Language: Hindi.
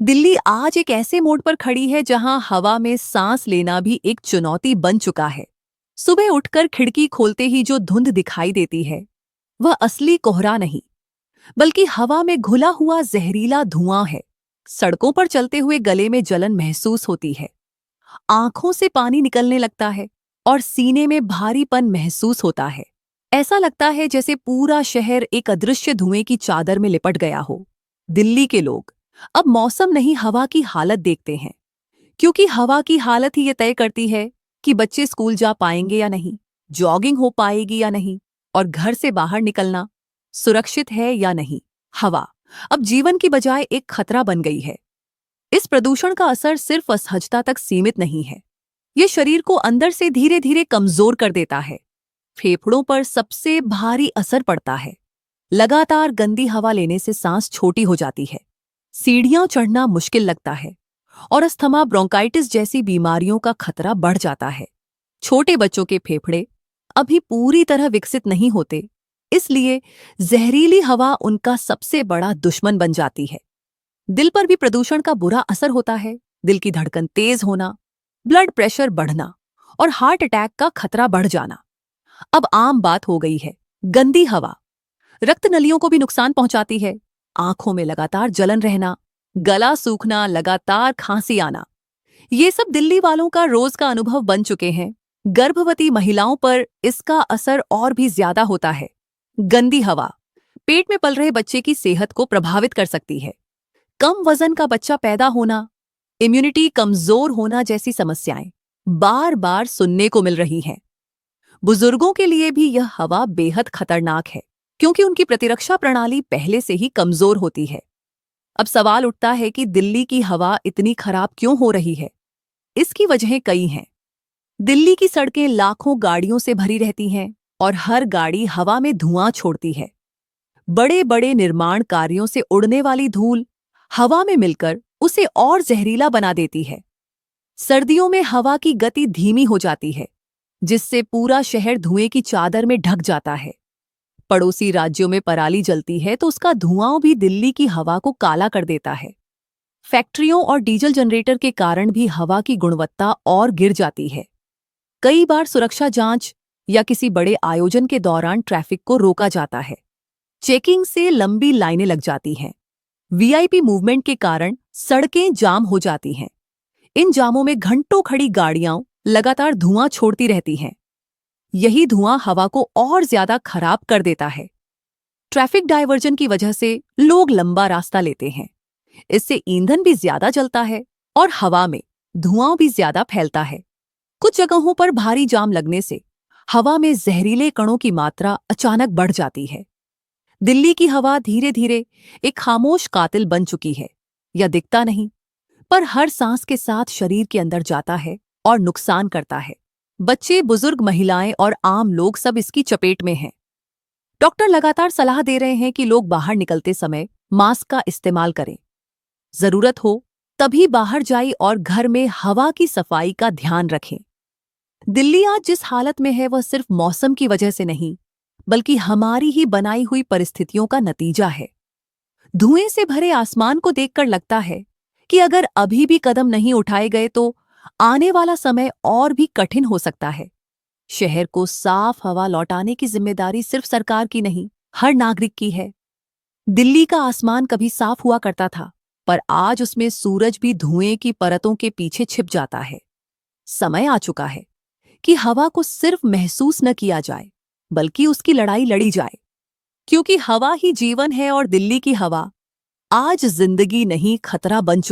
दिल्ली आज एक ऐसे मोड़ पर खड़ी है जहां हवा में सांस लेना भी एक चुनौती बन चुका है। सुबह उठकर खिड़की खोलते ही जो धुंध दिखाई देती है वह असली कोहरा नहीं, बल्कि हवा में घुला हुआ जहरीला धुआं है। सड़कों पर चलते हुए गले में जलन महसूस होती है, आंखों से पानी निकलने लगता है और सीने में भारीपन महसूस होता है। ऐसा लगता है जैसे पूरा शहर एक अदृश्य धुएं की चादर में लिपट गया हो। दिल्ली के लोग अब मौसम नहीं, हवा की हालत देखते हैं, क्योंकि हवा की हालत ही ये तय करती है कि बच्चे स्कूल जा पाएंगे या नहीं, जॉगिंग हो पाएगी या नहीं, और घर से बाहर निकलना सुरक्षित है या नहीं। हवा अब जीवन की बजाय एक खतरा बन गई है। इस प्रदूषण का असर सिर्फ असहजता तक सीमित नहीं है, ये शरीर को अंदर से धीरे धीरे कमजोर कर देता है। फेफड़ों पर सबसे भारी असर पड़ता है। लगातार गंदी हवा लेने से सांस छोटी हो जाती है, सीढ़ियां चढ़ना मुश्किल लगता है और अस्थमा, ब्रोंकाइटिस जैसी बीमारियों का खतरा बढ़ जाता है। छोटे बच्चों के फेफड़े अभी पूरी तरह विकसित नहीं होते, इसलिए जहरीली हवा उनका सबसे बड़ा दुश्मन बन जाती है। दिल पर भी प्रदूषण का बुरा असर होता है। दिल की धड़कन तेज होना, ब्लड प्रेशर बढ़ना और हार्ट अटैक का खतरा बढ़ जाना अब आम बात हो गई है। गंदी हवा रक्त नलियों को भी नुकसान पहुंचाती है। आंखों में लगातार जलन रहना, गला सूखना, लगातार खांसी आना, ये सब दिल्ली वालों का रोज का अनुभव बन चुके हैं। गर्भवती महिलाओं पर इसका असर और भी ज्यादा होता है। गंदी हवा पेट में पल रहे बच्चे की सेहत को प्रभावित कर सकती है। कम वजन का बच्चा पैदा होना, इम्यूनिटी कमजोर होना जैसी समस्याएं बार बार सुनने को मिल रही हैं। बुजुर्गों के लिए भी यह हवा बेहद खतरनाक है, क्योंकि उनकी प्रतिरक्षा प्रणाली पहले से ही कमजोर होती है। अब सवाल उठता है कि दिल्ली की हवा इतनी खराब क्यों हो रही है? इसकी वजहें कई हैं। दिल्ली की सड़कें लाखों गाड़ियों से भरी रहती हैं और हर गाड़ी हवा में धुआं छोड़ती है। बड़े बड़े निर्माण कार्यों से उड़ने वाली धूल हवा में मिलकर उसे और जहरीला बना देती है। सर्दियों में हवा की गति धीमी हो जाती है, जिससे पूरा शहर धुएं की चादर में ढक जाता है। पड़ोसी राज्यों में पराली जलती है तो उसका धुआं भी दिल्ली की हवा को काला कर देता है। फैक्ट्रियों और डीजल जनरेटर के कारण भी हवा की गुणवत्ता और गिर जाती है। कई बार सुरक्षा जांच या किसी बड़े आयोजन के दौरान ट्रैफिक को रोका जाता है। चेकिंग से लंबी लाइनें लग जाती हैं। वीआईपी मूवमेंट के कारण सड़कें जाम हो जाती हैं। इन जामों में घंटों खड़ी गाड़ियां लगातार धुआं छोड़ती रहती हैं। यही धुआं हवा को और ज्यादा खराब कर देता है। ट्रैफिक डायवर्जन की वजह से लोग लंबा रास्ता लेते हैं। इससे ईंधन भी ज्यादा जलता है और हवा में धुआं भी ज्यादा फैलता है। कुछ जगहों पर भारी जाम लगने से हवा में जहरीले कणों की मात्रा अचानक बढ़ जाती है। दिल्ली की हवा धीरे धीरे एक खामोश कातिल बन चुकी है। यह दिखता नहीं, पर हर सांस के साथ शरीर के अंदर जाता है और नुकसान करता है। बच्चे, बुजुर्ग, महिलाएं और आम लोग सब इसकी चपेट में हैं। डॉक्टर लगातार सलाह दे रहे हैं कि लोग बाहर निकलते समय मास्क का इस्तेमाल करें। जरूरत हो तभी बाहर जाएं और घर में हवा की सफाई का ध्यान रखें। दिल्ली आज जिस हालत में है वह सिर्फ मौसम की वजह से नहीं, बल्कि हमारी ही बनाई हुई परिस्थितियों का नतीजा है। धुएं से भरे आसमान को देखकर लगता है कि अगर अभी भी कदम नहीं उठाए गए तो आने वाला समय और भी कठिन हो सकता है। शहर को साफ हवा लौटाने की जिम्मेदारी सिर्फ सरकार की नहीं, हर नागरिक की है। दिल्ली का आसमान कभी साफ हुआ करता था, पर आज उसमें सूरज भी धुएं की परतों के पीछे छिप जाता है। समय आ चुका है कि हवा को सिर्फ महसूस न किया जाए, बल्कि उसकी लड़ाई लड़ी जाए, क्योंकि हवा ही जीवन है और दिल्ली की हवा आज जिंदगी नहीं, खतरा बन चुकी है।